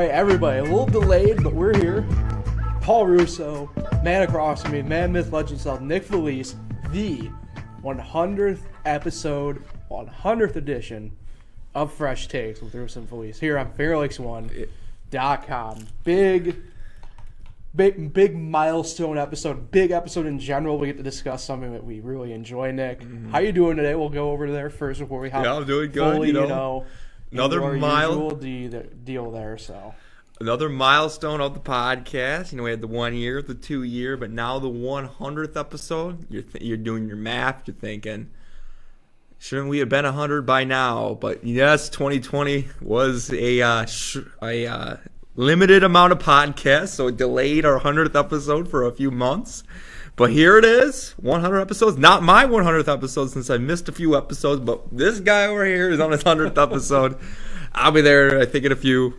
right, everybody, a little delayed, but we're here. Paul Russo, man across from me, man, myth, legend himself, Nick Felice, the 100th episode, 100th edition of Fresh Takes with Russo and Felice here on FingerLakes1.com. Big milestone episode, big episode in general. We get to discuss something that we really enjoy, Nick. Mm-hmm. How you doing today? We'll go over there first before we hop. Yeah, I'm doing good. Fully, another deal there. So another milestone of the podcast. We had the 1 year, the 2 year, but now the 100th episode. You're doing your math. You're thinking, shouldn't we have been 100 by now? But yes, 2020 was a limited amount of podcasts, so it delayed our 100th episode for a few months. But here it is, 100 episodes. Not my 100th episode since I missed a few episodes, but this guy over here is on his 100th episode. I'll be there, I think, in a few.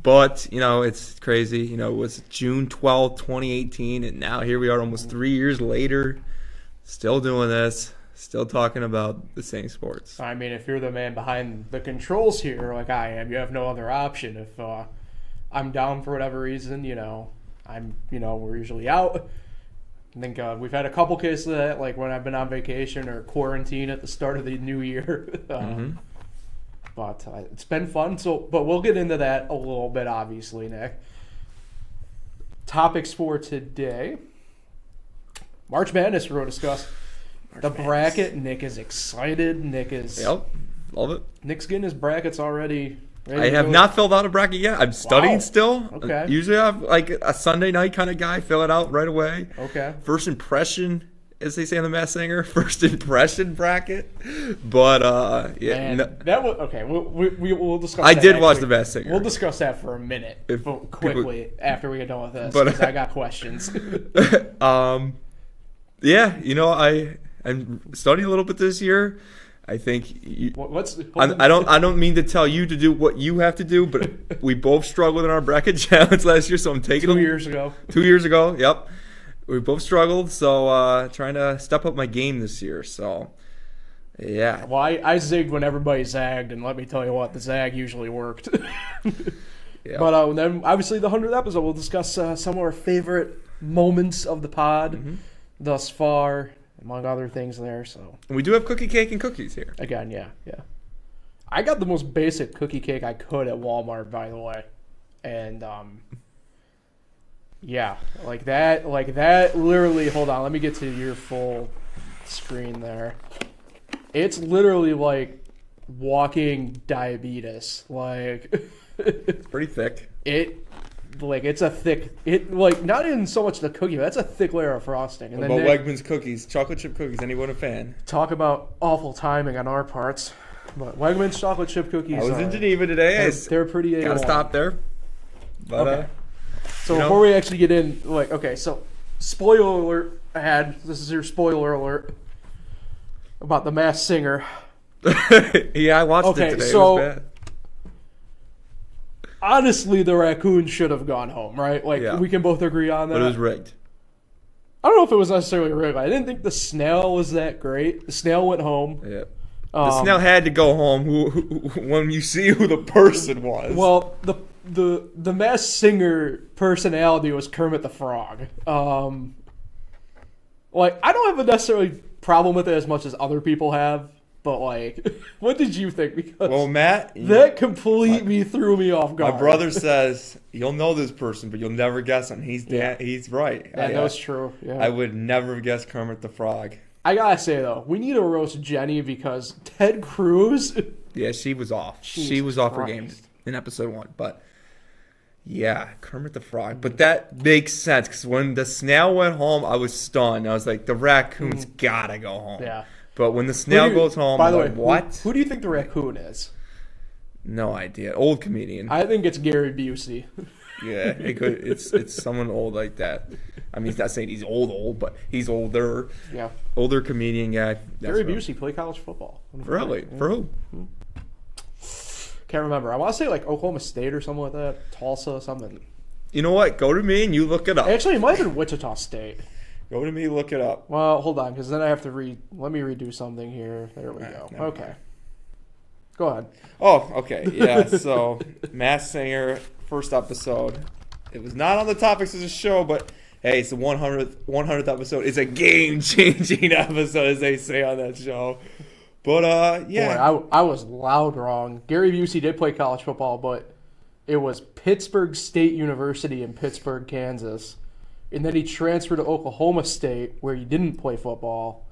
But, it's crazy. It was June 12th, 2018, and now here we are almost 3 years later, still doing this, still talking about the same sports. I mean, if you're the man behind the controls here like I am, you have no other option. If I'm down for whatever reason, we're usually out. I think we've had a couple cases of that, like when I've been on vacation or quarantine at the start of the new year. But it's been fun. But we'll get into that a little bit, obviously, Nick. Topics for today: March Madness. We're going to discuss the bracket. Nick is excited. Yep, love it. Nick's getting his brackets already. I have not filled out a bracket yet. I'm studying still. Okay. Usually I'm like a Sunday night kind of guy. Fill it out right away. Okay. First impression, as they say on The Masked Singer, first impression bracket. But, yeah. And that was, okay, we'll discuss I that. did watch The Masked Singer. We'll discuss that for a minute, quickly, after we get done with this, but because I got questions. Yeah, I'm studying a little bit this year. I think I don't mean to tell you to do what you have to do, but we both struggled in our bracket challenge last year, so I'm taking 2 years ago. 2 years ago, yep. We both struggled, so trying to step up my game this year. So, yeah. Well, I zigged when everybody zagged, and let me tell you what, the zag usually worked. Yeah. But then, obviously, the 100th episode, we'll discuss some of our favorite moments of the pod thus far, among other things there. So and we do have cookie cake and cookies here. Again, yeah. I got the most basic cookie cake I could at Walmart, by the way. And, yeah, like that, literally, hold on, let me get to your full screen there. It's literally like walking diabetes. Like, it's pretty thick. It's a thick, not even so much the cookie, but that's a thick layer of frosting. And what then about Wegmans cookies, chocolate chip cookies? Anyone a fan? Talk about awful timing on our parts. But Wegmans chocolate chip cookies. I was in Geneva today. They're pretty A1. Gotta stop there. But, okay. So before we actually get in, so spoiler alert ahead. This is your spoiler alert about The Masked Singer. Yeah, I watched it today. So, it was bad. Honestly, the raccoon should have gone home, right? We can both agree on that. But it was rigged. I don't know if it was necessarily rigged. I didn't think the snail was that great. The snail went home. Yeah. The snail had to go home when you see who the person was. Well, the Masked Singer personality was Kermit the Frog. I don't have a necessarily problem with it as much as other people have. But, what did you think? Because Matt, that completely threw me off guard. My brother says, you'll know this person, but you'll never guess him. He's right. Yeah, that's true. Yeah. I would never guess Kermit the Frog. I gotta say, though, we need to roast Jenny because Ted Cruz... Yeah, she was off. She was off her game in episode 1. But, yeah, Kermit the Frog. But that makes sense because when the snail went home, I was stunned. I was like, the raccoon's gotta go home. Yeah. But when the snail goes home, by the way, what? Who do you think the raccoon is? No idea. Old comedian. I think it's Gary Busey. Yeah, it's someone old like that. I mean, he's not saying he's old, but he's older. Yeah. Older comedian guy. Gary Busey played college football. Really? Yeah. For who? Can't remember. I want to say Oklahoma State or something like that. Tulsa, something. You know what? Go to me and you look it up. Actually, it might have been Wichita State. Go to me, look it up. Well, hold on, because then I have to let me redo something here. There we go. Okay. Go ahead. Oh, okay. Yeah, so Masked Singer, first episode. It was not on the topics of the show, but hey, it's the 100th episode. It's a game-changing episode, as they say on that show. But, yeah. Boy, I was loud wrong. Gary Busey did play college football, but it was Pittsburgh State University in Pittsburgh, Kansas. And then he transferred to Oklahoma State, where he didn't play football,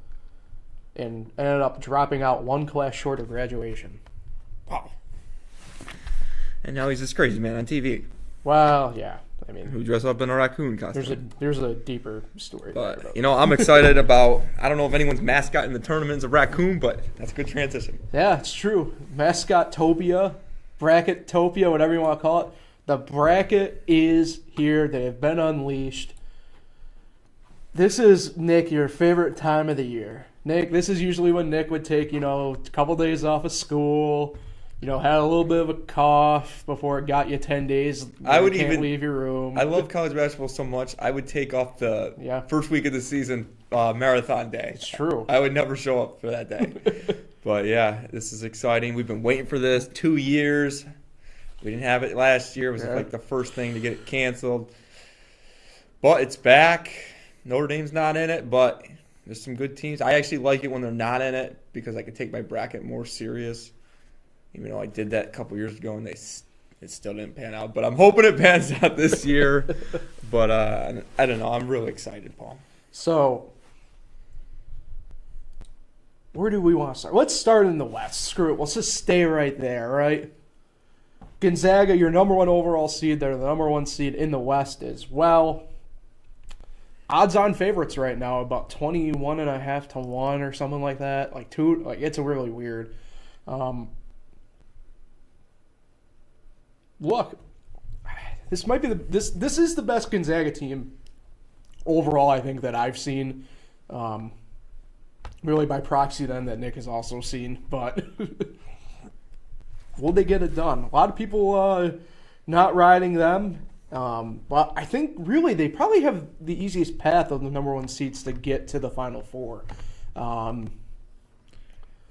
and ended up dropping out one class short of graduation. Wow. And now he's this crazy man on TV. Well, yeah. I mean, who dressed up in a raccoon costume. There's a deeper story. But, I'm excited about, I don't know if anyone's mascot in the tournament's a raccoon, but that's a good transition. Yeah, it's true. Mascot-topia, bracket-topia, whatever you want to call it. The bracket is here. They have been unleashed. This is, Nick, your favorite time of the year. Nick, this is usually when Nick would take, a couple days off of school, had a little bit of a cough before it got you 10 days. You can't leave your room. I love college basketball so much, I would take off the first week of the season marathon day. It's true. I would never show up for that day. But, yeah, this is exciting. We've been waiting for this 2 years. We didn't have it last year. It was like the first thing to get it canceled. But it's back. Notre Dame's not in it, but there's some good teams. I actually like it when they're not in it because I can take my bracket more serious. Even though I did that a couple years ago and it still didn't pan out. But I'm hoping it pans out this year. But I don't know. I'm really excited, Paul. So, where do we want to start? Let's start in the West. Screw it. Let's just stay right there, right? Gonzaga, your number one overall seed. They're the number one seed in the West as well. Odds-on favorites right now, about 21.5 to 1 or something like that. It's really weird. Look, this might be this is the best Gonzaga team overall, I think, that I've seen. Really by proxy then that Nick has also seen, but will they get it done? A lot of people not riding them. But I think really they probably have the easiest path of the number one seeds to get to the Final Four.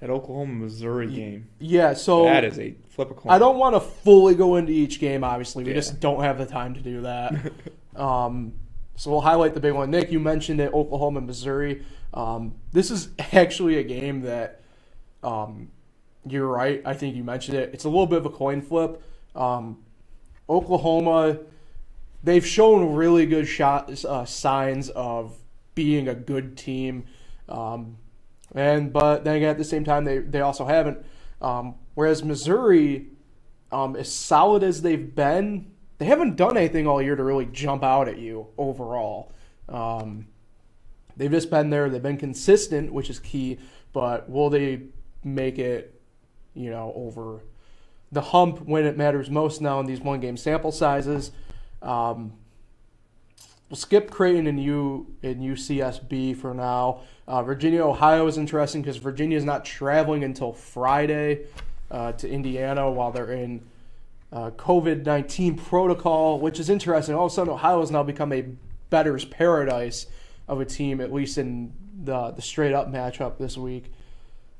That Oklahoma-Missouri game. Yeah, so that is a flip a coin. I don't want to fully go into each game, obviously. We just don't have the time to do that. So we'll highlight the big one. Nick, you mentioned it, Oklahoma-Missouri. This is actually a game that you're right. I think you mentioned it. It's a little bit of a coin flip. Oklahoma, they've shown really good signs of being a good team. But then again, at the same time, they also haven't. Whereas Missouri, as solid as they've been, they haven't done anything all year to really jump out at you overall. They've just been there. They've been consistent, which is key. But will they make it, over the hump when it matters most now in these one-game sample sizes? We'll skip Creighton and UCSB for now. Virginia, Ohio is interesting because Virginia is not traveling until Friday to Indiana while they're in COVID-19 protocol, which is interesting. All of a sudden, Ohio has now become a bettor's paradise of a team, at least in the straight-up matchup this week.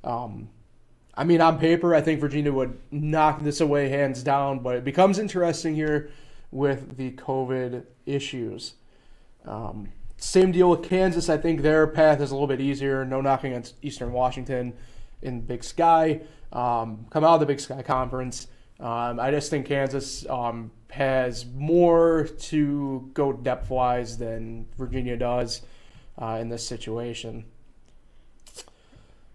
On paper, I think Virginia would knock this away hands down, but it becomes interesting here with the COVID issues. Same deal with Kansas. I think their path is a little bit easier. No knocking against Eastern Washington in Big Sky. Come out of the Big Sky Conference. I just think Kansas has more to go depth-wise than Virginia does in this situation.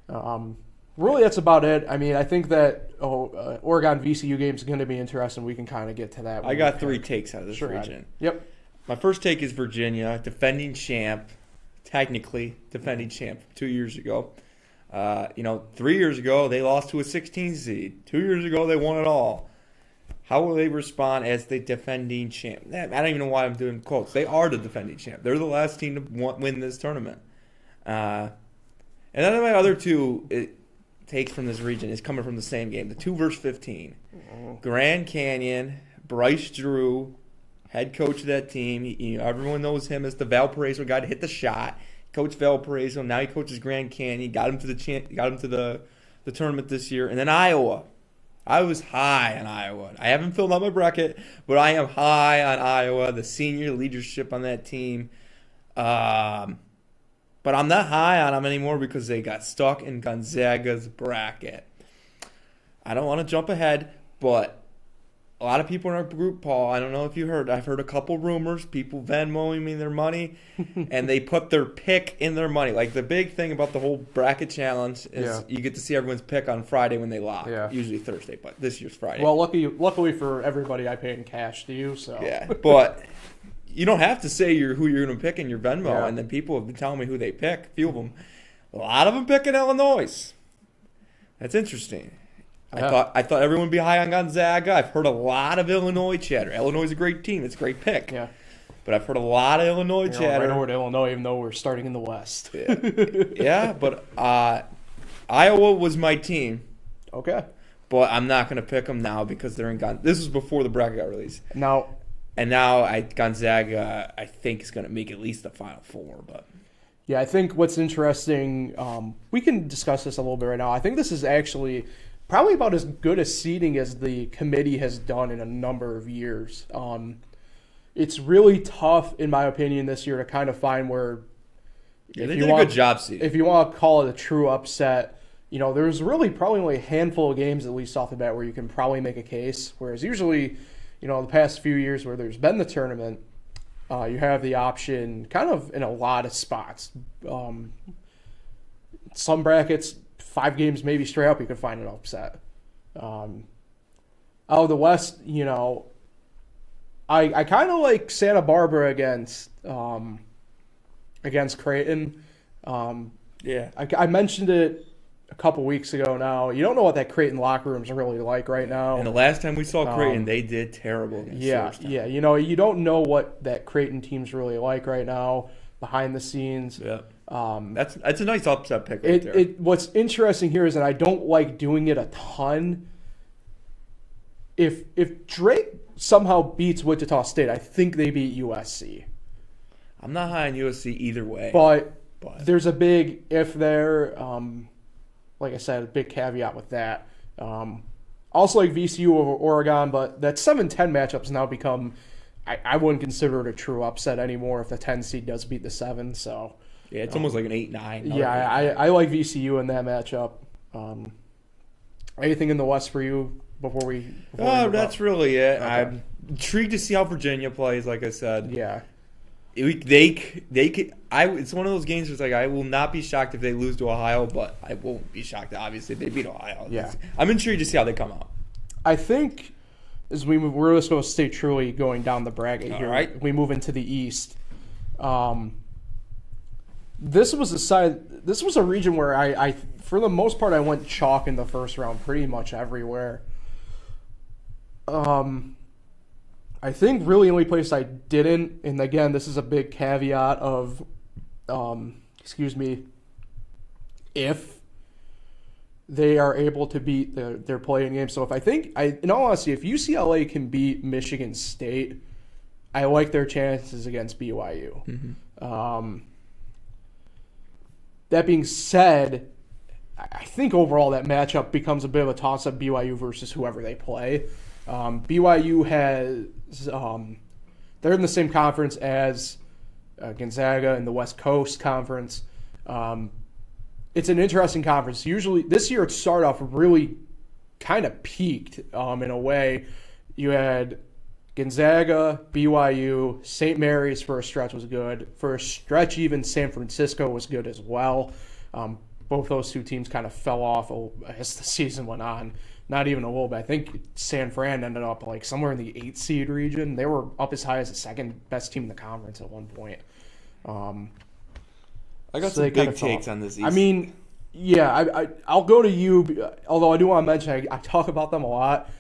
Really, that's about it. I think that Oregon VCU game is going to be interesting. We can kind of get to that. I got 3 takes out of this region. Yep. My first take is Virginia, defending champ, technically defending champ 2 years ago. 3 years ago, they lost to a 16 seed. 2 years ago, they won it all. How will they respond as the defending champ? I don't even know why I'm doing quotes. They are the defending champ. They're the last team to win this tournament. And then my other 2 takes from this region is coming from the same game, the 2 versus 15. Grand Canyon, Bryce Drew, head coach of that team. Everyone knows him as the Valparaiso guy to hit the shot. Coach Valparaiso. Now he coaches Grand Canyon. Got him to the tournament this year. And then Iowa. I was high on Iowa. I haven't filled out my bracket, but I am high on Iowa, the senior leadership on that team. But I'm not high on them anymore because they got stuck in Gonzaga's bracket. I don't want to jump ahead, but a lot of people in our group, Paul, I don't know if you heard, I've heard a couple rumors, people Venmoing me their money, and they put their pick in their money. Like, the big thing about the whole bracket challenge is you get to see everyone's pick on Friday when they lock. Yeah. Usually Thursday, but this year's Friday. Well, luckily for everybody, I pay in cash to you, so. Yeah, but you don't have to say who you're going to pick in your Venmo, and then people have been telling me who they pick, a few of them. A lot of them picking Illinois. That's interesting. I thought everyone would be high on Gonzaga. I've heard a lot of Illinois chatter. Illinois is a great team. It's a great pick. Yeah. But I've heard a lot of Illinois chatter. Right over to Illinois, even though we're starting in the West. Yeah, but Iowa was my team. Okay. But I'm not going to pick them now because they're in Gonzaga. This was before the bracket got released. Now Gonzaga, I think, is going to make at least the Final Four. But yeah, I think what's interesting, we can discuss this a little bit right now. I think this is actually probably about as good a seeding as the committee has done in a number of years. It's really tough, in my opinion, this year to kind of find where. Yeah, they did a good job seeding. If you want to call it a true upset, there's really probably only a handful of games, at least off the bat, where you can probably make a case. Whereas usually, the past few years where there's been the tournament, you have the option kind of in a lot of spots. Some brackets, 5 games maybe straight up, you could find an upset. Out of the West, I kind of like Santa Barbara against Creighton. I mentioned it a couple weeks ago now. You don't know what that Creighton locker room is really like right now. And the last time we saw Creighton, they did terrible against Georgetown. Yeah. You don't know what that Creighton team's really like right now behind the scenes. Yeah. That's a nice upset pick right there. What's interesting here is that I don't like doing it a ton. If Drake somehow beats Wichita State, I think they beat USC. I'm not high on USC either way. But there's a big if there. Like I said, a big caveat with that. Also like VCU over Oregon, but that 7-10 matchup's now become, I wouldn't consider it a true upset anymore if the 10 seed does beat the 7. So yeah, it's almost like an 8-9. Yeah, I like VCU in that matchup. Anything in the West for you before we that's really it. Okay. I'm intrigued to see how Virginia plays, like I said. Yeah. It's one of those games where it's like I will not be shocked if they lose to Ohio, but I won't be shocked, obviously, if they beat Ohio. Yeah. I'm intrigued to see how they come out. I think as we're just going to stay truly going down the bracket here. Right. We move into the East. This was a region where I for the most part I went chalk in the first round pretty much everywhere. I think really the only place I didn't, and again this is a big caveat of if they are able to beat their playing game. So in all honesty, if UCLA can beat Michigan State, I like their chances against BYU. Mm-hmm. That being said, I think overall that matchup becomes a bit of a toss-up, BYU versus whoever they play. BYU has they're in the same conference as Gonzaga in the West Coast Conference. It's an interesting conference. Usually this year it started off really kind of peaked in a way. You had Gonzaga, BYU, St. Mary's for a stretch was good. For a stretch, even San Francisco was good as well. Both those two teams kind of fell off as the season went on. Not even a little bit. I think San Fran ended up like somewhere in the 8 seed region. They were up as high as the second best team in the conference at one point. I got some big takes on this East. I mean, yeah, I'll go to you, although I do want to mention I talk about them a lot.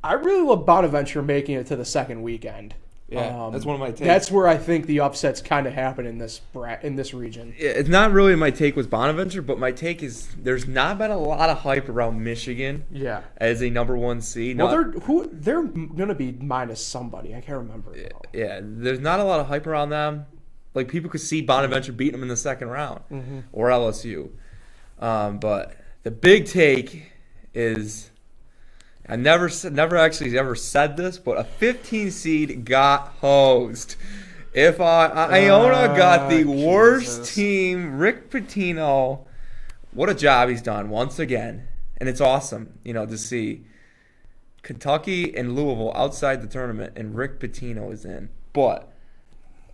I really love Bonaventure making it to the second weekend. Yeah, that's one of my takes. That's where I think the upsets kind of happen in this region. Yeah, it's not really my take was Bonaventure, but my take is there's not been a lot of hype around Michigan. Yeah. As a number 1 seed. Well, they're gonna be minus somebody. I can't remember. Yeah, there's not a lot of hype around them. Like people could see Bonaventure beating them in the second round, mm-hmm. or LSU. But the big take is I never actually ever said this, but a 15 seed got hosed. If Iona got the worst team, Rick Pitino, what a job he's done once again. And it's awesome, to see Kentucky and Louisville outside the tournament, and Rick Pitino is in. But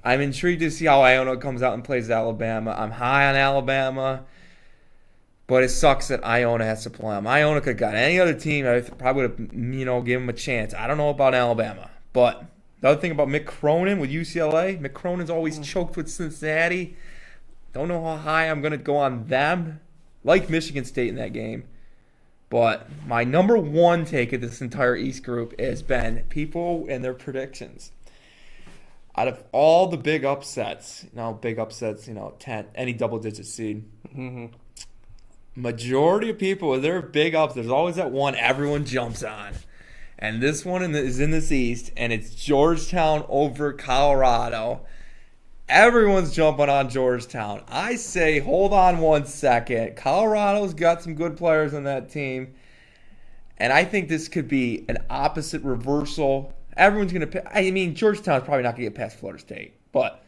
I'm intrigued to see how Iona comes out and plays Alabama. I'm high on Alabama. But it sucks that Iona has to play them. Iona could have got any other team. I probably would have, give them a chance. I don't know about Alabama. But the other thing about Mick Cronin with UCLA, Mick Cronin's always choked with Cincinnati. Don't know how high I'm going to go on them. Like Michigan State in that game. But my number one take of this entire East group has been people and their predictions. Out of all the big upsets, 10, any double-digit seed, majority of people, when they're big ups, there's always that one everyone jumps on. And this one is in this East, and it's Georgetown over Colorado. Everyone's jumping on Georgetown. I say, hold on one second. Colorado's got some good players on that team. And I think this could be an opposite reversal. Everyone's going to Georgetown's probably not going to get past Florida State. But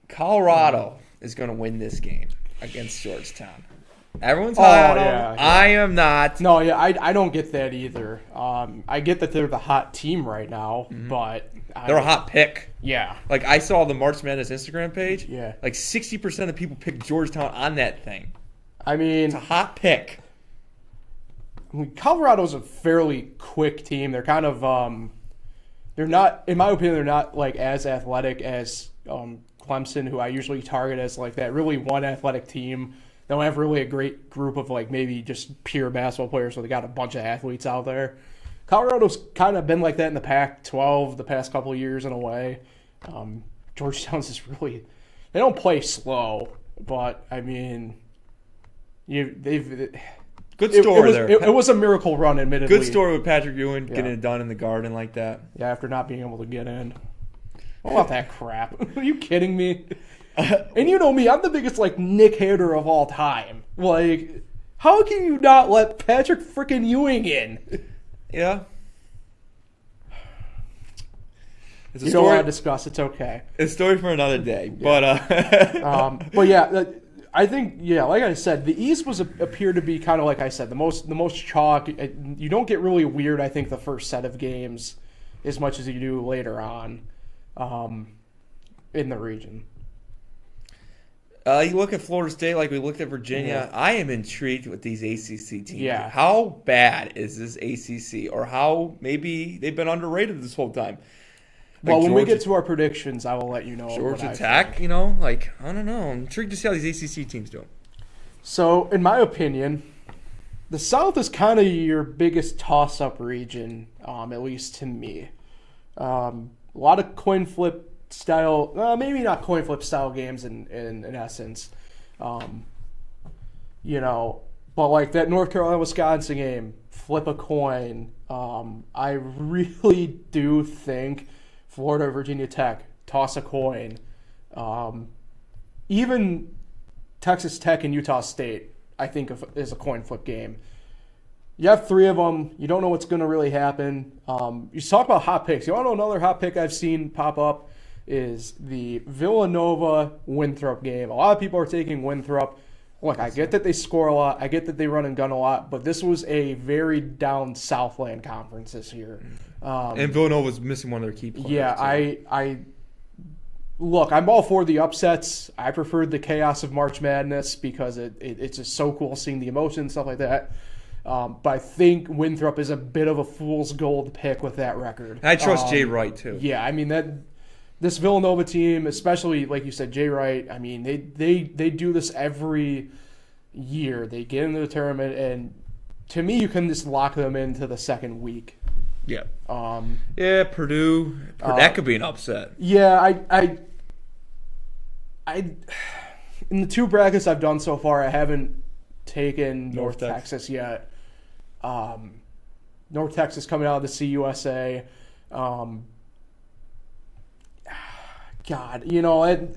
Colorado is going to win this game against Georgetown. Everyone's high on them. Yeah. I am not. No, yeah, I don't get that either. I get that they're the hot team right now, but they're a hot pick. Yeah. Like, I saw the March Madness Instagram page. Yeah. Like, 60% of people picked Georgetown on that thing. I mean, it's a hot pick. Colorado's a fairly quick team. They're kind of they're not, in my opinion, they're not like as athletic as Clemson, who I usually target as like that really one athletic team. They don't have really a great group of like maybe just pure basketball players, so they got a bunch of athletes out there. Colorado's kind of been like that in the Pac-12 the past couple of years in a way. Georgetown's just really, they don't play slow, but I mean, they've. Good story there. It was a miracle run, admittedly. Good story with Patrick Ewing getting it done in the Garden like that. Yeah, after not being able to get in. I want that crap. Are you kidding me? And you know me, I'm the biggest like Nick hater of all time. Like, how can you not let Patrick freaking Ewing in? Yeah. You don't want to discuss. It's okay. It's a story for another day. Yeah. But yeah. I think, like I said, the East appeared to be kind of like I said, the most chalk. You don't get really weird, I think, the first set of games as much as you do later on in the region. You look at Florida State like we looked at Virginia. Yeah. I am intrigued with these ACC teams. Yeah. How bad is this ACC, or how maybe they've been underrated this whole time? Well, when we get to our predictions, I will let you know. Georgia Tech, I don't know. I'm intrigued to see how these ACC teams do. So, in my opinion, the South is kind of your biggest toss-up region, at least to me. A lot of coin flip style, maybe not coin flip style games in essence. But like that North Carolina-Wisconsin game, flip a coin. I really do think Florida, Virginia Tech, toss a coin. Even Texas Tech and Utah State, I think is a coin flip game. You have three of them. You don't know what's going to really happen. You talk about hot picks. You want to know another hot pick I've seen pop up is the Villanova-Winthrop game. A lot of people are taking Winthrop. Look, I get that they score a lot. I get that they run and gun a lot, but this was a very down Southland conference this year. And Villanova's missing one of their key players. Yeah, look, I'm all for the upsets. I preferred the chaos of March Madness because it's just so cool seeing the emotion and stuff like that. But I think Winthrop is a bit of a fool's gold pick with that record. I trust Jay Wright, too. Yeah, I mean, this Villanova team, especially, like you said, Jay Wright, I mean, they do this every year. They get into the tournament, and to me, you can just lock them into the second week. Yeah. Purdue. That could be an upset. Yeah, I in the two brackets I've done so far, I haven't taken North Texas yet. North Texas coming out of the CUSA. God,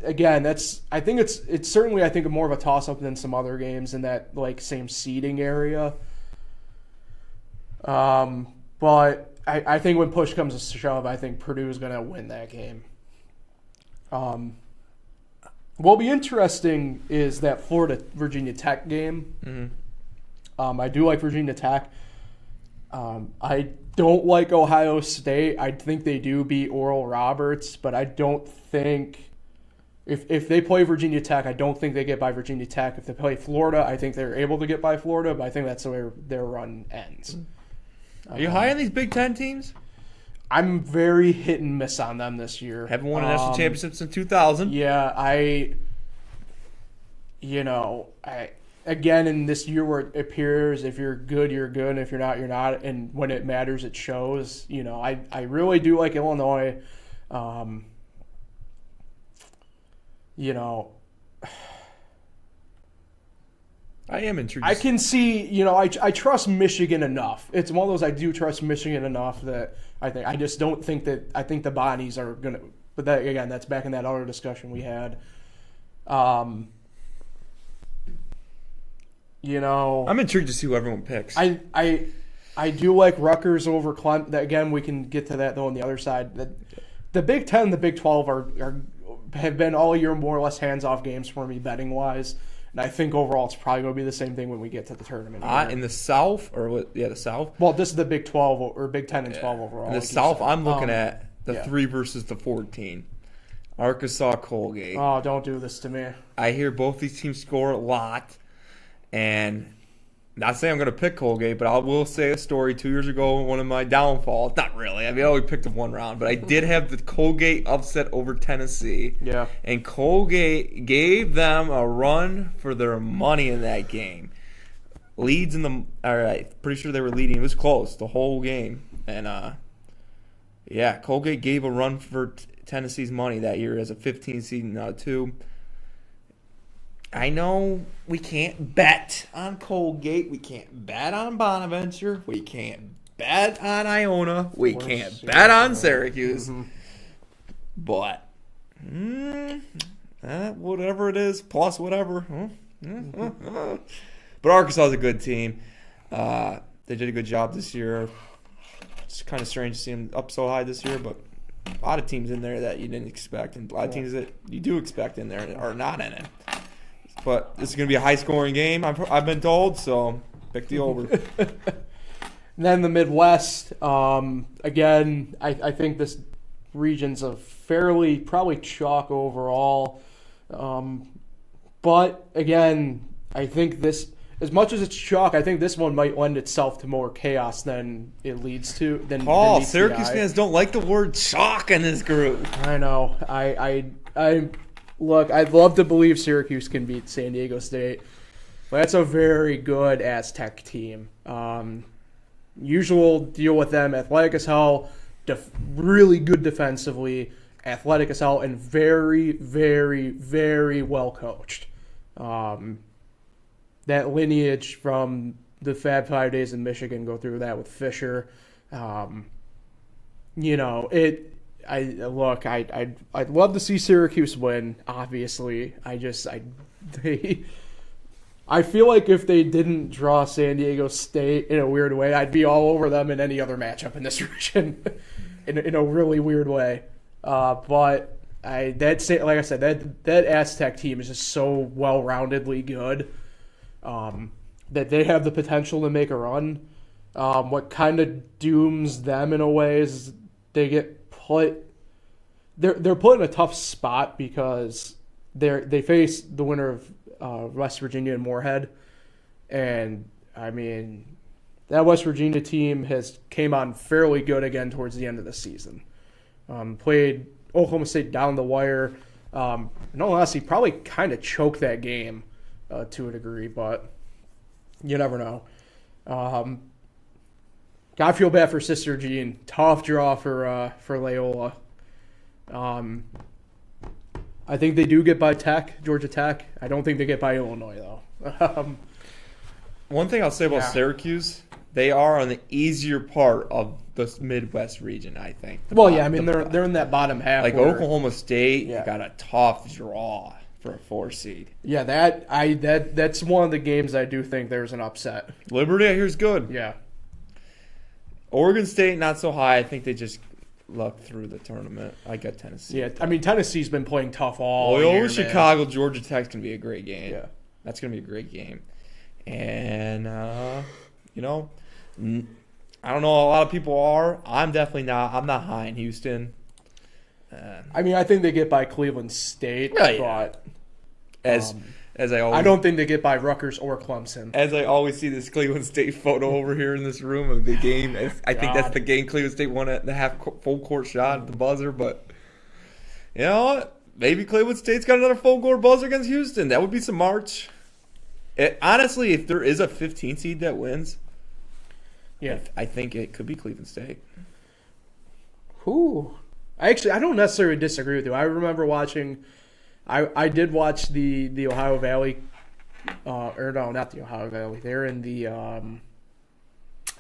again, I think it's certainly, I think, more of a toss-up than some other games in that, like, same seeding area. But I think when push comes to shove, I think Purdue is going to win that game. What'll be interesting is that Florida-Virginia Tech game. Mm-hmm. I do like Virginia Tech. I don't like Ohio State. I think they do beat Oral Roberts, but I don't think if they play Virginia Tech, I don't think they get by Virginia Tech. If they play Florida, I think they're able to get by Florida, but I think that's where their run ends. Are you high on these Big Ten teams? I'm very hit and miss on them this year. Haven't won a national championship since 2000. Yeah, again, in this year where it appears if you're good, you're good, and if you're not, you're not. And when it matters, it shows. I really do like Illinois. I am intrigued. I can see, I trust Michigan enough. It's one of those I do trust Michigan enough that I just don't think that I think the bodies are going to. But that again, that's back in that other discussion we had. I'm intrigued to see who everyone picks. I do like Rutgers over Clemson. Again, we can get to that though on the other side. The Big Ten and the Big 12 have been all year more or less hands-off games for me betting wise. And I think overall it's probably going to be the same thing when we get to the tournament. In the South, or what? Yeah, the South. Well, this is the Big 12 or Big 10 and 12 overall. In the South, I'm looking at the 3 versus the 14. Arkansas, Colgate. Oh, don't do this to me. I hear both these teams score a lot, and not saying I'm going to pick Colgate, but I will say a story 2 years ago, one of my downfalls. Not really. I mean, I only picked up one round, but I did have the Colgate upset over Tennessee. Yeah. And Colgate gave them a run for their money in that game. Leads in the – all right, pretty sure they were leading. It was close the whole game. And, Colgate gave a run for Tennessee's money that year as a 15 seed now, too. I know we can't bet on Colgate. We can't bet on Bonaventure. We can't bet on Iona. We can't bet on Syracuse. Mm-hmm. But whatever it is, plus whatever. But Arkansas is a good team. They did a good job this year. It's kind of strange to see them up so high this year, but a lot of teams in there that you didn't expect, and a lot of teams that you do expect in there are not in it. But this is going to be a high-scoring game, I've been told, so pick the over. And then the Midwest, again, I think this region's a fairly probably chalk overall. But, again, I think this, as much as it's chalk, I think this one might lend itself to more chaos than it leads to. Paul, Syracuse fans don't like the word chalk in this group. I know. Look, I'd love to believe Syracuse can beat San Diego State, but that's a very good Aztec team. Usual deal with them, athletic as hell, really good defensively, athletic as hell, and very, very, very well coached. That lineage from the Fab 5 days in Michigan, go through that with Fisher. I'd love to see Syracuse win. Obviously, I feel like if they didn't draw San Diego State in a weird way, I'd be all over them in any other matchup in this region, in a really weird way. Like I said, that Aztec team is just so well-roundedly good that they have the potential to make a run. What kind of dooms them in a way is they get they're put in a tough spot because they face the winner of West Virginia and Moorhead, and I mean that West Virginia team came on fairly good again towards the end of the season. Played Oklahoma State down the wire. In all honesty, probably kind of choked that game to a degree, but you never know. I feel bad for Sister Jean. Tough draw for Loyola. I think they do get by Georgia Tech. I don't think they get by Illinois, though. One thing I'll say about Syracuse, they are on the easier part of the Midwest region, I think. Well, yeah, I mean, they're in that bottom half. Like Oklahoma State got a tough draw for a 4 seed. Yeah, that's one of the games I do think there's an upset. Liberty, I hear, is good. Yeah. Oregon State, not so high. I think they just lucked through the tournament. I got Tennessee. Yeah, I mean, Tennessee's been playing tough all Loyola year, Chicago, Georgia Tech's going to be a great game. Yeah. That's going to be a great game. And, you know, I don't know. A lot of people are. I'm definitely not. I'm not high in Houston. I mean, I think they get by Cleveland State, but as I always, I don't think they get by Rutgers or Clemson. As I always see this Cleveland State photo over here in this room of the game. I think that's the game Cleveland State won at the full court shot at the buzzer. But you know what? Maybe Cleveland State's got another full court buzzer against Houston. That would be some March. Honestly, if there is a 15 seed that wins, I think it could be Cleveland State. Who? I don't necessarily disagree with you. I remember watching. I did watch the Ohio Valley, or no, not the Ohio Valley. They're in the I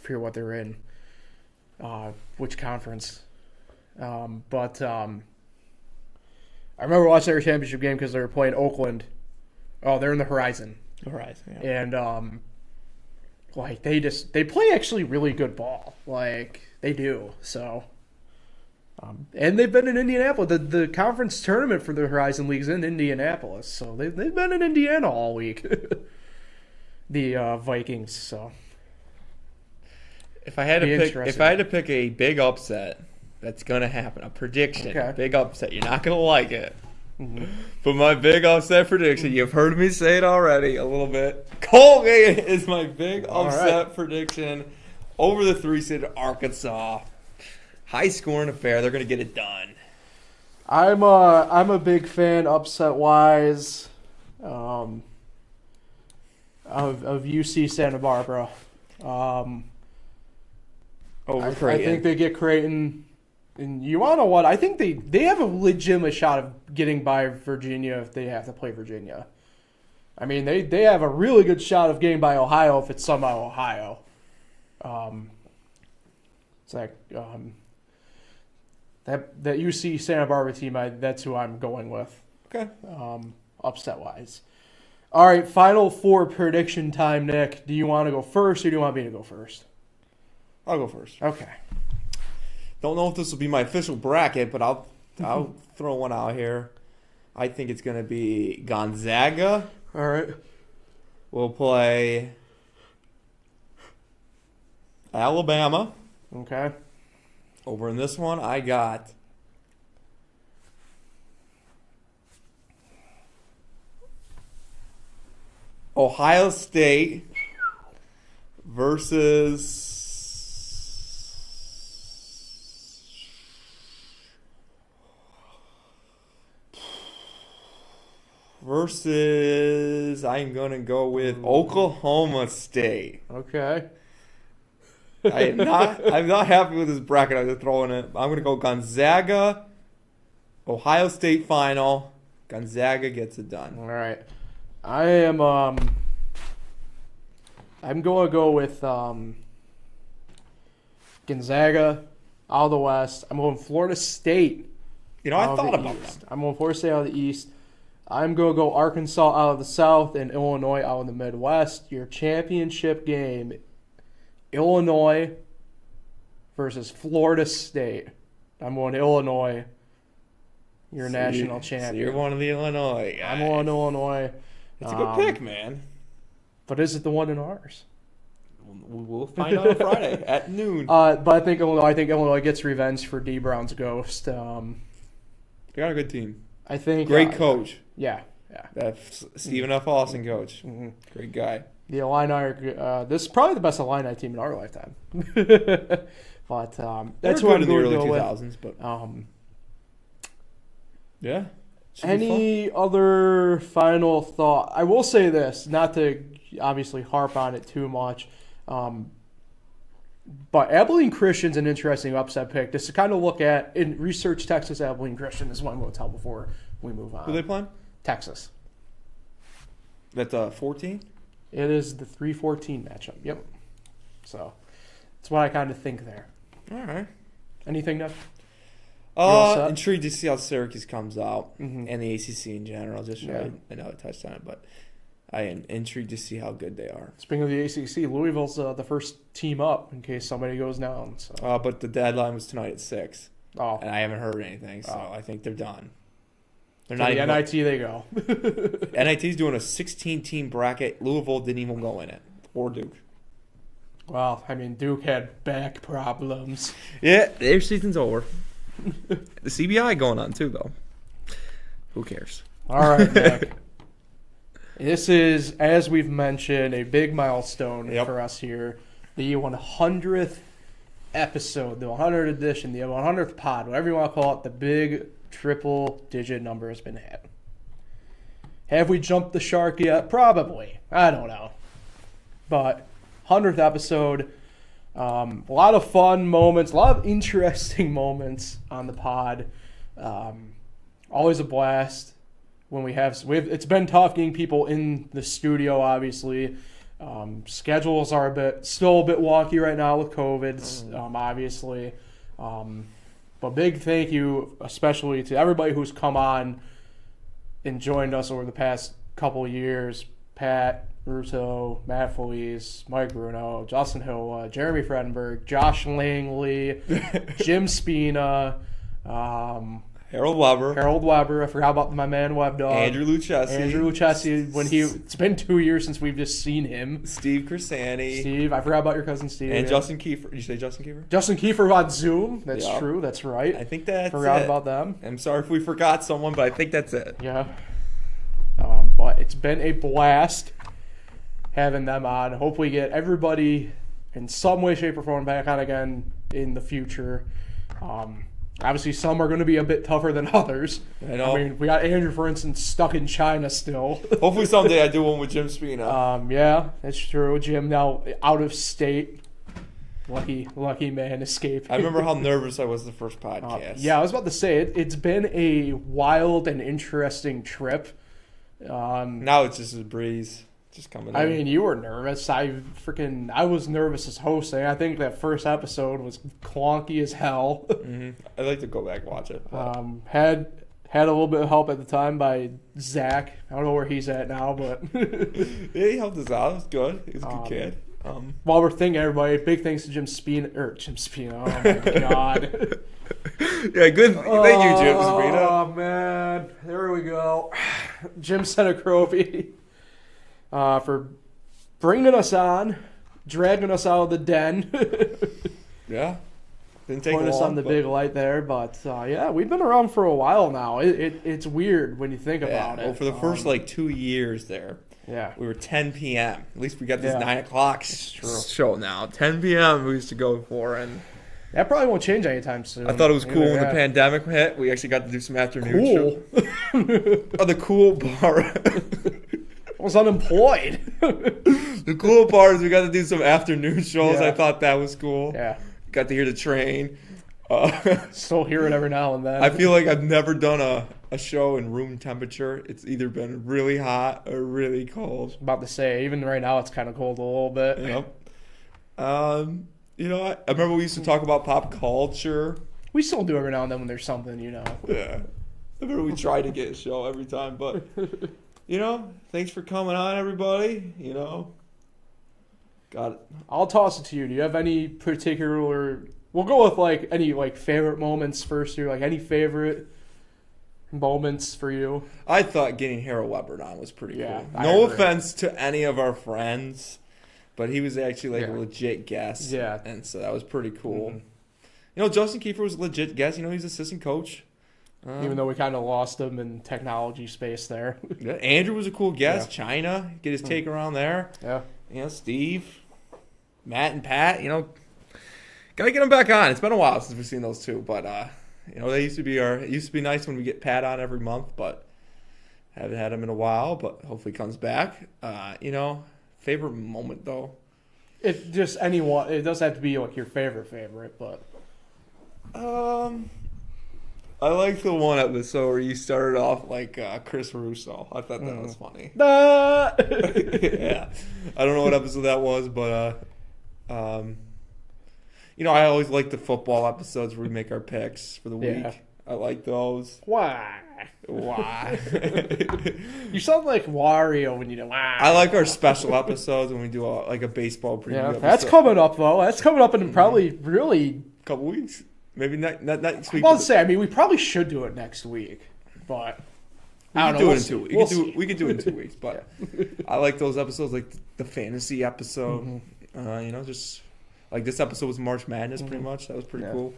forget what they're in, which conference. But I remember watching their championship game because they were playing Oakland. Oh, they're in the Horizon. Yeah. And like they play actually really good ball. Like they do. So. And they've been in Indianapolis. The conference tournament for the Horizon League's in Indianapolis, so they've been in Indiana all week. The Vikings. So, if I had to pick a big upset that's gonna happen, a prediction, a big upset, you're not gonna like it. Mm-hmm. But my big upset prediction, you've heard me say it already a little bit. Colgate is my big upset prediction over the 3-seed Arkansas. High scoring affair. They're going to get it done. I'm a big fan, upset wise, of UC Santa Barbara. Over Creighton. I think they get Creighton. And you want to know what? I think they have a legitimate shot of getting by Virginia if they have to play Virginia. I mean, they have a really good shot of getting by Ohio if it's somehow Ohio. It's like that UC Santa Barbara team. That's who I'm going with. Okay. Upset wise. All right, Final Four prediction time, Nick. Do you want to go first or do you want me to go first? I'll go first. Okay. Don't know if this will be my official bracket, but I'll throw one out here. I think it's going to be Gonzaga. All right. We'll play Alabama. Okay. Over in this one, I got Ohio State versus I'm going to go with Oklahoma State. Okay. I'm not happy with this bracket. I'm just throwing it. I'm going to go Gonzaga, Ohio State final. Gonzaga gets it done. All right. I'm going to go with Gonzaga out of the West. I'm going Florida State. You know, I thought about that. I'm going Florida State out of the East. I'm going to go Arkansas out of the South and Illinois out of the Midwest. Your championship game, Illinois versus Florida State. I'm going to Illinois. Your national champion. So you're one of the Illinois guys. I'm going to Illinois. That's a good pick, man. But is it the one in ours? We'll find out on Friday at noon. But I think Illinois gets revenge for D. Brown's ghost. They got a good team. I think great coach. Yeah. That's Stephen F. Austin coach. Mm-hmm. Great guy. The Illini are this is probably the best Illini team in our lifetime. But that's what I'm in the early go 2000s. with. But yeah. Any other final thought? I will say this, not to obviously harp on it too much, but Abilene Christian's an interesting upset pick. Just to kind of look at in research, Texas Abilene Christian is one I'm going to tell before we move on. Who they playing? Texas. That's 14. It is the 3-14 matchup. Yep. So that's what I kind of think there. All right. Anything, Neff? Intrigued to see how Syracuse comes out mm-hmm. and the ACC in general. I know I touched on it, but I am intrigued to see how good they are. Speaking of the ACC, Louisville's the first team up in case somebody goes down. So. But the deadline was tonight at 6. Oh. And I haven't heard anything, so I think they're done. They're So not the even NIT they go. NIT's doing a 16-team bracket. Louisville didn't even go in it. Or Duke. Well, I mean, Duke had back problems. Yeah, their season's over. The CBI going on too, though. Who cares? All right, Nick. This is, as we've mentioned, a big milestone for us here. The 100th episode, the 100th edition, the 100th pod, whatever you want to call it, the big triple-digit number has been hit. Have we jumped the shark yet? Probably. I don't know. But 100th episode, a lot of fun moments, a lot of interesting moments on the pod. Always a blast when we have. It's been tough getting people in the studio, obviously. Schedules are still a bit wonky right now with COVID, obviously. But big thank you, especially to everybody who's come on and joined us over the past couple of years. Pat Russo, Matt Felice, Mike Bruno, Justin Hill, Jeremy Fredenberg, Josh Langley, Jim Spina, Harold Weber. I forgot about my man Web Dog. Andrew Lucchesi. It's been 2 years since we've just seen him. Steve Crisani. I forgot about your cousin Steve. And Justin Kiefer. Did you say Justin Kiefer? Justin Kiefer on Zoom. That's true. That's right. I think that's Forgot it. about them. I'm sorry if we forgot someone, but I think that's it. Yeah. But it's been a blast having them on. Hopefully get everybody in some way, shape, or form back on again in the future. Obviously, some are going to be a bit tougher than others. I know. I mean, we got Andrew, for instance, stuck in China still. Hopefully someday I do one with Jim Spina. Yeah, that's true. Jim now out of state. Lucky man escaped. I remember how nervous I was the first podcast. Yeah, I was about to say, it's been a wild and interesting trip. Now it's just a breeze. Just coming in. I mean, you were nervous. I was nervous as hosting. I think that first episode was clunky as hell. Mm-hmm. I'd like to go back and watch it. Had a little bit of help at the time by Zach. I don't know where he's at now, but yeah, he helped us out. It was good. He was a good kid. While we're thinking, everybody, big thanks to Jim Spina. Oh my god. Yeah, good. Thank you, Jim Spina. Oh man, there we go. Jim Senecrovi. For bringing us on, dragging us out of the den. Yeah. Didn't take Putting us on the big light there. But, yeah, we've been around for a while now. It's weird when you think about it. Well, for the first, 2 years there, we were 10 p.m. At least we got this 9 o'clock show now. 10 p.m. we used to go for, and that probably won't change anytime soon. I thought it was cool when the pandemic hit. We actually got to do some afternoon show. The cool part. I was unemployed. The cool part is we got to do some afternoon shows. I thought that was cool. Yeah. Got to hear the train. Still hear it every now and then. I feel like I've never done a show in room temperature. It's either been really hot or really cold. About to say, even right now it's kind of cold a little bit. Yep. I remember we used to talk about pop culture. We still do every now and then when there's something, Yeah. I remember we try to get a show every time, but... thanks for coming on, everybody. Got it. I'll toss it to you. Do you have any particular... We'll go with, any, favorite moments first here. Any favorite moments for you? I thought getting Harold Weber on was pretty cool. No offense to any of our friends, but he was actually, a legit guest. Yeah. And so that was pretty cool. Mm-hmm. Justin Kiefer was a legit guest. He's assistant coach. Even though we kind of lost him in technology space there. Yeah, Andrew was a cool guest. Yeah. China, get his take around there. Yeah. Steve, Matt, and Pat. Gotta get them back on. It's been a while since we've seen those two, but they used to be It used to be nice when we get Pat on every month, but haven't had him in a while. But hopefully he comes back. Favorite moment though. If just anyone, it doesn't have to be your favorite, but. I like the one episode where you started off like Chris Russo. I thought that was funny. Yeah. I don't know what episode that was, but I always like the football episodes where we make our picks for the week. I like those. Why? Why? You sound like Wario when you do. Why? I like our special episodes when we do a baseball preview. Yeah, episode. that's coming up though. That's coming up in probably really couple weeks. Maybe not next week. I'm about to say, I mean, we probably should do it next week, but I don't know. We could do it in 2 weeks, but I like those episodes, like the fantasy episode. Just like this episode was March Madness, pretty much. That was pretty cool.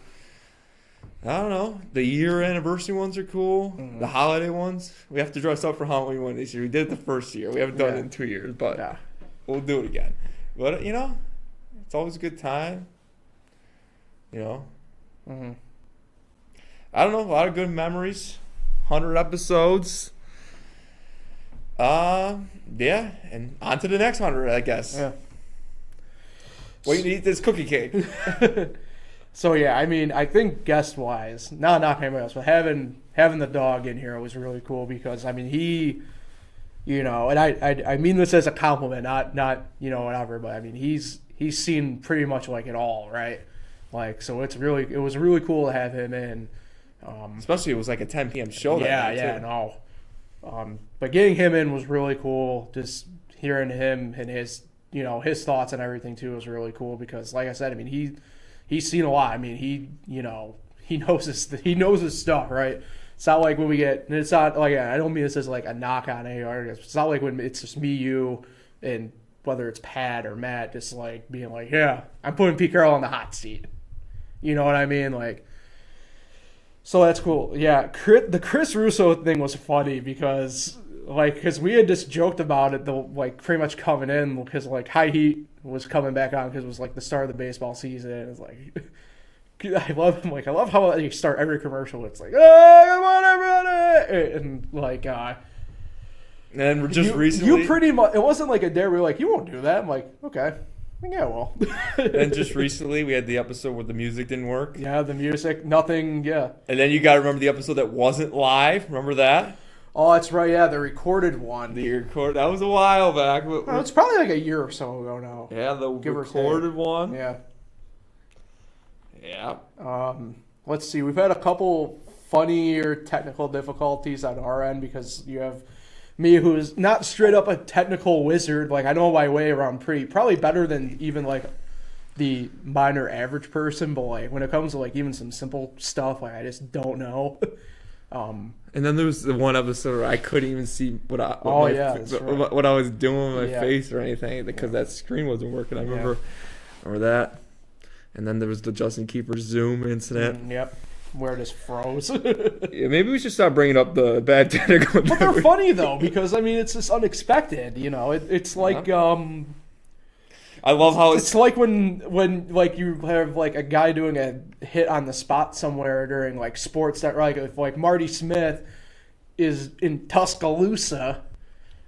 I don't know. The year anniversary ones are cool. The holiday ones. We have to dress up for Halloween one this year. We did it the first year. We haven't done it in 2 years, but we'll do it again. But it's always a good time. I don't know. A lot of good memories. 100 episodes. And on to the next 100, I guess. Yeah. Wait to eat this cookie cake. So yeah, I mean, I think guest wise, not anybody else, but having the dog in here was really cool because I mean he, and I mean this as a compliment, not whatever, but I mean he's seen pretty much like it all, right? Like so it was really cool to have him in. Especially it was like a 10 p.m. show. But getting him in was really cool. Just hearing him and his thoughts and everything too was really cool because, like I said, I mean he's seen a lot. I mean he knows his stuff, right? It's not like when we get. It's not like I don't mean this as like a knock on any artist. It's not like when it's just me, you, and whether it's Pat or Matt, just like being like, yeah, I'm putting Pete Carroll on the hot seat. You know what I mean? Like. So that's cool. Yeah, the Chris Russo thing was funny because we had just joked about it, pretty much coming in because High Heat was coming back on because it was like the start of the baseball season. It's like I love how you start every commercial. It's like, oh, come on, everybody, and and just recently, you pretty much it wasn't like a dare. We were like, you won't do that. I'm like, okay. Yeah, well. And just recently, we had the episode where the music didn't work. Yeah, the music, nothing, yeah. And then you got to remember the episode that wasn't live. Remember that? Oh, that's right, yeah, the recorded one. That was a while back. It's probably like a year or so ago now. Yeah, the recorded one. Yeah. Yeah. Let's see, we've had a couple funnier technical difficulties on our end because you have me, who's not straight up a technical wizard. Like I know my way around probably better than even like the minor average person. But like when it comes to like even some simple stuff, like I just don't know. And then there was the one episode where I couldn't even see what I was doing with my face or anything because that screen wasn't working. I remember that. And then there was the Justin Keeper Zoom incident. Yep. Where it just froze. Yeah, maybe we should stop bringing up the bad technical. But they're funny though because I mean it's just unexpected. It's like I love how it's like when like you have like a guy doing a hit on the spot somewhere during like sports that if like Marty Smith is in Tuscaloosa,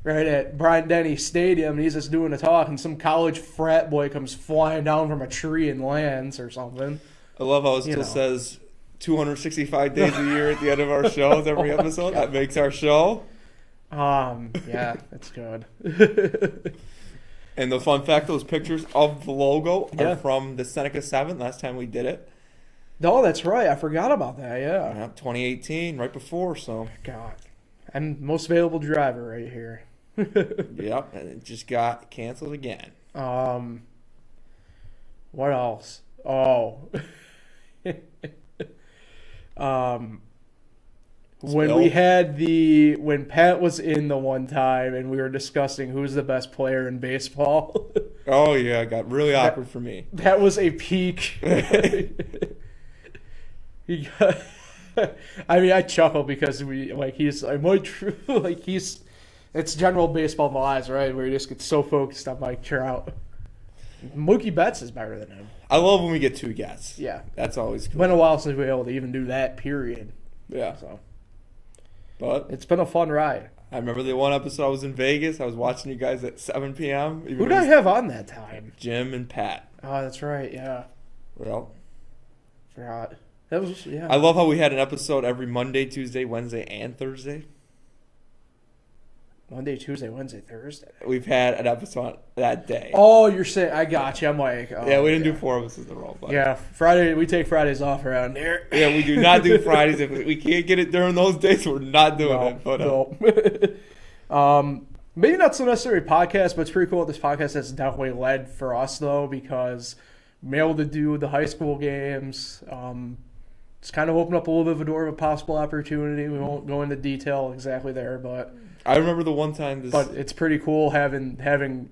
right at Bryant-Denny Stadium, and he's just doing a talk, and some college frat boy comes flying down from a tree and lands or something. I love how it still says 265 days a year at the end of our shows, every episode. That makes our show. Yeah, that's good. And the fun fact, those pictures of the logo are from the Seneca 7, last time we did it. Oh, that's right. I forgot about that, yeah. 2018, right before, so. God. And most available driver right here. Yep, and it just got canceled again. What else? Oh. When Pat was in the one time and we were discussing who's the best player in baseball. Oh yeah, it got really awkward for me. That was a peak. I mean, I chuckle because it's general baseball malaise, right? Where you just get so focused on Mike Trout. Mookie Betts is better than him. I love when we get two guests. Yeah. That's always cool. It's been a while since we were able to even do that, period. Yeah. But it's been a fun ride. I remember the one episode I was in Vegas. I was watching you guys at 7 p.m. Who did I have on that time? Jim and Pat. Oh, that's right, yeah. Well. Forgot. That was, yeah. I love how we had an episode every Monday, Tuesday, Wednesday, and Thursday. Monday, Tuesday, Wednesday, Thursday. We've had an episode that day. Oh, you're saying, I got you. I'm like, oh, yeah, we didn't do 4 episodes in a row. But. Yeah, Friday, we take Fridays off around here. Yeah, we do not do Fridays. If we can't get it during those days, we're not doing it. But, no. Maybe not so necessarily podcast, but it's pretty cool. This podcast has definitely led for us, though, because being able to do the high school games, it's kind of opened up a little bit of a door of a possible opportunity. We won't go into detail exactly there, but I remember the one time. But it's pretty cool having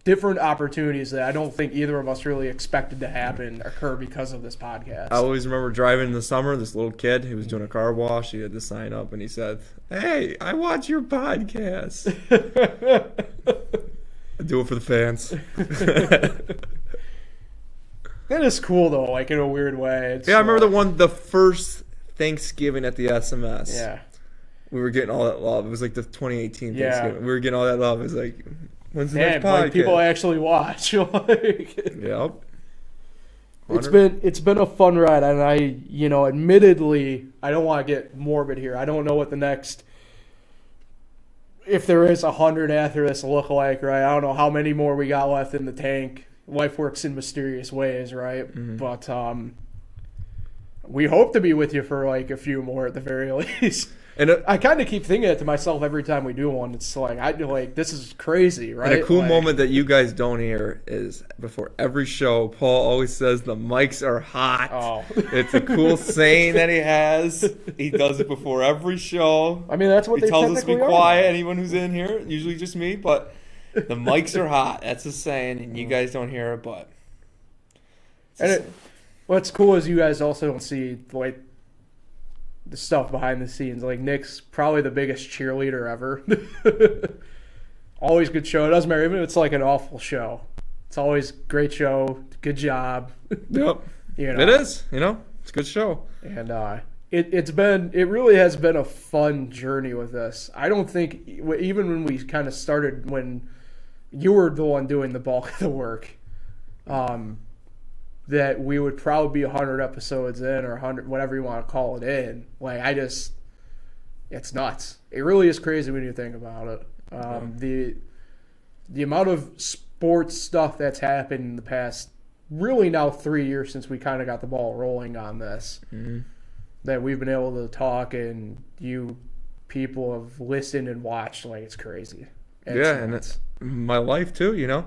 different opportunities that I don't think either of us really expected to happen occur because of this podcast. I always remember driving in the summer. This little kid, he was doing a car wash. He had to sign up, and he said, "Hey, I watch your podcast." I do it for the fans. That is cool though, like in a weird way. I remember the first Thanksgiving at the SMS. Yeah. We were getting all that love. It was like the 2018 Yeah. Thanksgiving. We were getting all that love. It was like, when's the next podcast? Like people actually watch. Like, yep. It's been a fun ride, and I, admittedly, I don't want to get morbid here. I don't know what the next, if there is 100 after this, look like, right? I don't know how many more we got left in the tank. Life works in mysterious ways, right? Mm-hmm. But we hope to be with you for like a few more at the very least. And I kind of keep thinking it to myself every time we do one. It's like this is crazy, right? And a cool moment that you guys don't hear is before every show, Paul always says the mics are hot. Oh. It's a cool saying that he has. He does it before every show. I mean, that's what he they tells us to be are. quiet. Anyone who's in here, usually just me, but the mics are hot. That's a saying, and you guys don't hear it, but. What's cool is you guys also don't see like the stuff behind the scenes. Like Nick's probably the biggest cheerleader ever. Always good show. It doesn't matter even if it's like an awful show. It's always great show. Good job. Yep. It is. It's a good show. And it really has been a fun journey with this. I don't think even when we kind of started, when you were the one doing the bulk of the work, that we would probably be 100 episodes in, or 100, whatever you want to call it in. Like, it's nuts. It really is crazy when you think about it. The amount of sports stuff that's happened in the past, really now 3 years since we kind of got the ball rolling on this, that we've been able to talk and you people have listened and watched, like, it's crazy. And it's my life too, Yeah.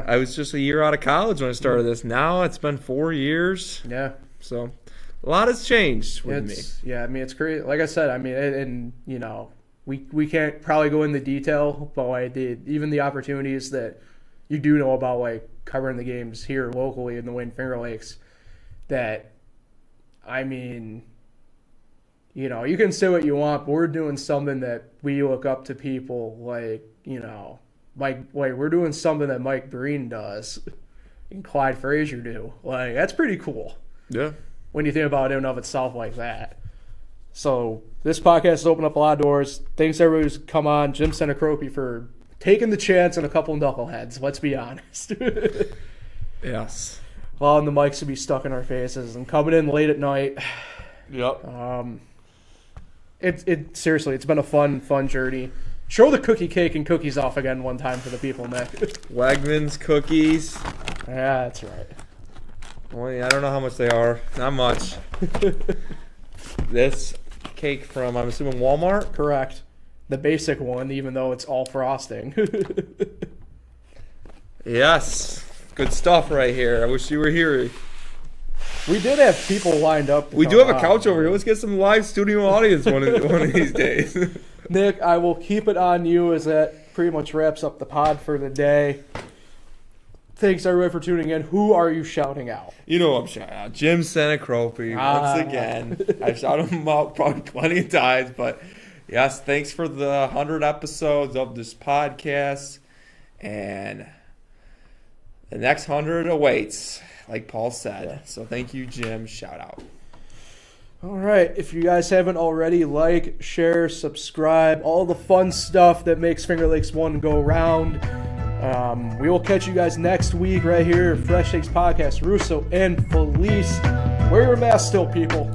I was just a year out of college when I started this. Now it's been 4 years. Yeah. So a lot has changed with me. Yeah, I mean, it's crazy. Like I said, I mean, and we can't probably go into detail, but like even the opportunities that you do know about, like covering the games here locally in the Wayne Finger Lakes, that, I mean, you can say what you want, but we're doing something that we look up to people like, we're doing something that Mike Breen does and Clyde Frazier do. Like, that's pretty cool. Yeah. When you think about it in and of itself like that. So this podcast has opened up a lot of doors. Thanks everybody who's come on. Jim Senacropi for taking the chance on a couple of knuckleheads. Let's be honest. Yes. Allowing the mics to be stuck in our faces and coming in late at night. Yep. Seriously, it's been a fun journey. Show the cookie cake and cookies off again one time for the people, Nick. Wegmans cookies. Yeah, that's right. Well, I don't know how much they are. Not much. This cake from, I'm assuming, Walmart? Correct. The basic one, even though it's all frosting. Yes. Good stuff right here. I wish you were here. We did have people lined up. We do have a couch over here. Let's get some live studio audience one of these days. Nick, I will keep it on you as that pretty much wraps up the pod for the day. Thanks, everybody, for tuning in. Who are you shouting out? You know who I'm shouting out. Jim Senacropi, once again. I've shouted him out probably plenty of times, but yes, thanks for the 100 episodes of this podcast. And the next 100 awaits, like Paul said. Yeah. So thank you, Jim. Shout out. All right. If you guys haven't already, like, share, subscribe, all the fun stuff that makes Finger Lakes 1 go round. We will catch you guys next week right here. Fresh Takes Podcast, Russo and Felice. Wear your mask still, people.